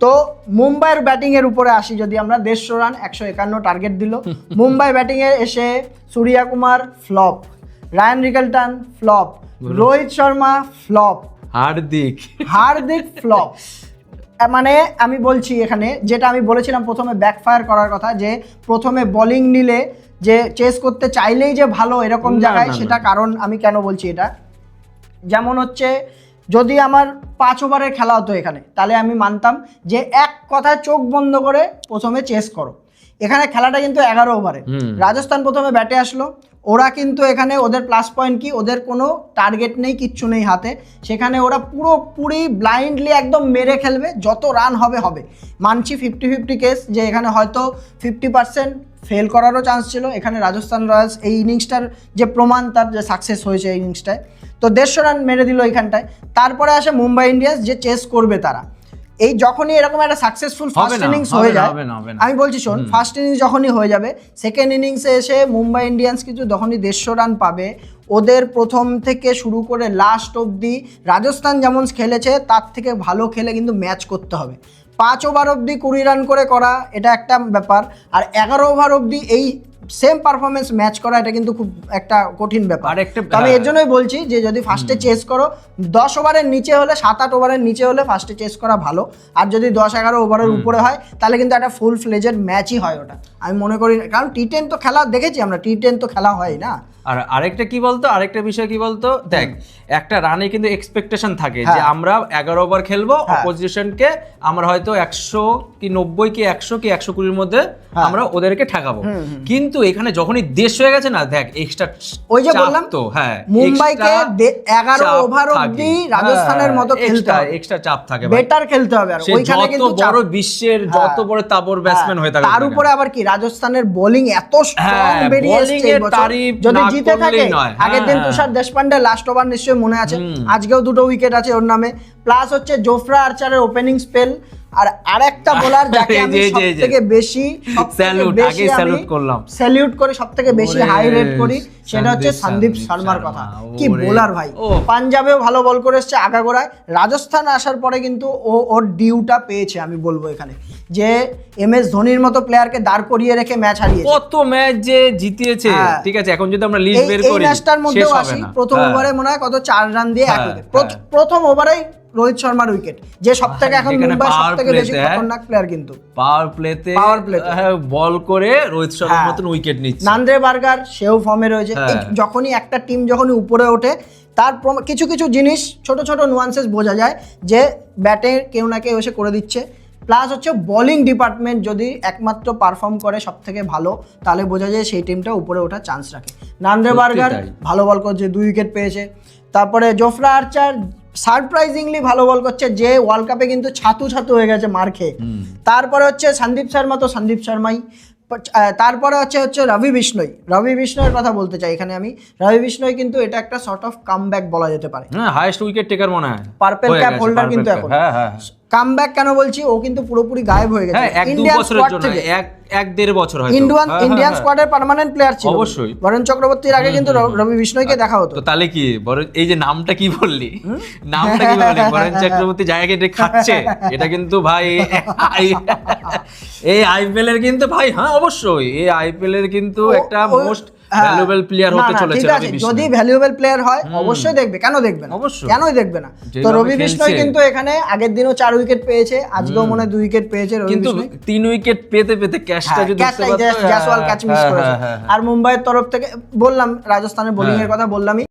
তো মুম্বাইয়ের ব্যাটিং এর উপরে আসি যদি আমরা, 150 রান 151 টার্গেট দিল। মুম্বাই ব্যাটিং এ এসে Surya Kumar flop, Ryan Rickelton flop, Rohit Sharma flop, Hardik flop. মানে আমি বলছি এখানে যেটা আমি বলেছিলাম প্রথমে ব্যাকফায়ার করার কথা, যে প্রথমে বোলিং নিলে যে চেস করতে চাইলেই যে ভালো এরকম জায়গায়, সেটা কারণ আমি কেন বলছি এটা, যেমন হচ্ছে যদি আমার 5 ওভারের খেলা হতো এখানে, তাহলে আমি মানতাম যে এক কথায় চোখ বন্ধ করে প্রথমে চেস করো। এখানে খেলাটা কিন্তু 11 ওভারে, রাজস্থান প্রথমে ব্যাটে আসলো, ওরা কিন্তু এখানে ওদের প্লাস পয়েন্ট কি, ওদের কোনো টার্গেট নেই, কিচ্ছু নেই হাতে, সেখানে ওরা পুরোপুরি ব্লাইন্ডলি একদম মেরে খেলবে, যত রান হবে হবে। মানছি 50-50 কেস, যে এখানে হয়তো 50% ফেল করারও চান্স ছিল। এখানে রাজস্থান রয়্যালস এই ইনিংসটার যে প্রমাণ, তার যে সাকসেস হয়েছে এই ইনিংসটায়, তো 150 রান মেরে দিল এইখানটায়। তারপরে আসে মুম্বাই ইন্ডিয়ান্স, যে চেস করবে তারা। এই যখনই এরকম একটা সাকসেসফুল ফার্স্ট ইনিংস হয়ে যায়, আমি বলছি শোন, ফার্স্ট ইনিংস যখনই হয়ে যাবে, সেকেন্ড ইনিংসে এসে মুম্বাই ইন্ডিয়ান্স কিন্তু যখনই 150 রান পাবে, ওদের প্রথম থেকে শুরু করে লাস্ট অবধি রাজস্থান যেমন খেলেছে তার থেকে ভালো খেলে কিন্তু ম্যাচ করতে হবে। 5 ওভার অবধি 20 রান করে করা, এটা একটা ব্যাপার, আর 11 ওভার অবধি এই সেম পারফরমেন্স ম্যাচ করা, এটা কিন্তু খুব একটা কঠিন ব্যাপার। আমি এর জন্যই বলছি যে যদি ফার্স্টে চেস করো, 10 ওভারের নিচে হলে, 7-8 ওভারের নিচে হলে ফার্স্টে চেস করা ভালো, আর যদি 10-11 ওভারের উপরে হয় তাহলে কিন্তু একটা ফুল ফ্লেজেড ম্যাচই হয় ওটা, আমি মনে করি। কারণ T10 তো খেলা দেখেছি আমরা, T10 তো খেলা হয় না। আর আরেকটা কি বলতো, আরেকটা বিষয় কি বলতো, দেখ একটা রানে কিন্তু এক্সপেকটেশন থাকে যে আমরা 11 ওভার খেলবো, অপোজিশনকে আমরা হয়তো 100 কি 90 কি 100 কি 120 এর মধ্যে আমরা ওদেরকে ঠেকাবো। কিন্তু এখানে যখনই দেশ হয়ে গেছে না, দেখ এক্সট্রা, ওই যে বললাম তো হ্যাঁ, মুম্বাইকে 11 ওভার অবধি রাজস্থানের মতো খেলতে হবে, এক্সট্রা চাপ থাকে, বেটার খেলতে হবে। আর ওইখানে কিন্তু বড় বিশ্বের যত বড় তাবড় ব্যাটসম্যান হয়ে থাকে, তার উপরে আবার কি রাজস্থানের বোলিং এত স্ট্রং বেরিয়ে এসেছে এই বছর, যদি জিতে থাকে। আগের দিন তুষার দেশপান্ডে লাস্ট ওভার নিশ্চয়ই মনে আছে, আজকেও 2টো উইকেট আছে ওর নামে, প্লাস হচ্ছে জোফরা আর্চারের ওপেনিং স্পেল, আর আরেকটা বোলার যাকে আমি সবথেকে বেশি স্যালিউট করি, সবথেকে বেশি হাই রেট করি, সেটা হচ্ছে সন্দীপ শর্মার কথা। কি বোলার ভাই, পাঞ্জাবেও ভালো বল করে এসছে আগাগোড়ায়, রাজস্থান আসার পরে কিন্তু ওর ডিউটা পেয়েছে। আমি বলবো এখানে যে MS ধোনির মতো প্লেয়ারকে দাঁড় করিয়ে রেখে ম্যাচ হারিয়েছে, কত ম্যাচ যে জিতিয়েছে। ঠিক আছে, এখন যদি আমরা লিস্ট বের করি, এই ম্যাচটার মধ্যেও আসি, প্রথম ওভারে মনে হয় কত 4 রান দিয়ে 1 উইকেট, প্রথম ওভারেই রোহিত শর্মার উইকেট, যে সবথেকে এখন মুম্বাই সবথেকে বেশি খতরনাক প্লেয়ার, কিন্তু পাওয়ার প্লেতে বল করে রোহিত শর্মার মতন উইকেট নিচ্ছে। নান্দ্রে বার্গার সেও ফর্মে রয়েছে। যখনই একটা টিম যখনই উপরে ওঠে, তার কিছু কিছু জিনিস, ছোট ছোট নুয়ান্সেস বোঝা যায় যে ব্যাটে কেউ না কেউ এসে করে দিচ্ছে। প্লাস হচ্ছে বোলিং ডিপার্টমেন্ট যদি একমাত্র পারফর্ম করে সব থেকে ভালো, তাহলে বোঝা যায় সেই টিমটা উপরে ওঠার চান্স রাখে। নান্দ্রে বার্গার ভালো বল করছে, 2 উইকেট পেয়েছে। তারপরে জোফরা আর্চার সারপ্রাইজিংলি ভালো বল করছে, যে ওয়ার্ল্ড কাপে কিন্তু ছাতু হয়ে গেছে মার খেয়ে। তারপরে হচ্ছে সন্দীপ শর্মা, তো সন্দীপ শর্মাই। তারপরে হচ্ছে রবি বিষ্ণয়ের কথা বলতে চাই এখানে আমি। রবি বিষ্ণয় কিন্তু এটা একটা সর্ট অফ কামব্যাক বলা যেতে পারে, হাইয়েস্ট উইকেট টেকার মনে হয়, পার্পল ক্যাপ হোল্ডার কিন্তু এখন। কামব্যাক কেন বলছি, ও কিন্তু পুরোপুরি গায়েব হয়ে গেছে ইন্ডিয়ান স্কোয়াড থেকে, 1-1.5 বছর হয়তো ইন্ডিয়ান স্কোয়াডের পার্মানেন্ট প্লেয়ার ছিল অবশ্যই। বরুণ চক্রবর্তীর আগে কিন্তু রবি বিষ্ণয়কে দেখা হতো। তো তাহলে কি এই যে নামটা কি বললি, বরুণ চক্রবর্তী জায়গাটা খাচ্ছে, এটা কিন্তু ভাই এই IPL এর কিন্তু ভাই, হ্যাঁ অবশ্যই এই IPL এর কিন্তু একটা মোস্ট ভ্যালুয়েবল প্লেয়ার হতে চলেছে রবি বিষ্ণয়। যদি ভ্যালুয়েবল প্লেয়ার হয় অবশ্যই দেখবে, কেন দেখবে না, কেনই দেখবে না। তো রবি বিষ্ণয় কিন্তু এখানে আগের দিনও 4 উইকেট পেয়েছে, আজকেও মনে হয় 2 উইকেট পেয়েছে রবি বিষ্ণয়, কিন্তু 3 উইকেট পেতে ক্যাচটা যদি জাসওয়াল ক্যাচ মিস করেছে। আর মুম্বাইয়ের তরফ থেকে বললাম, রাজস্থানের বোলিং এর কথা বললামই,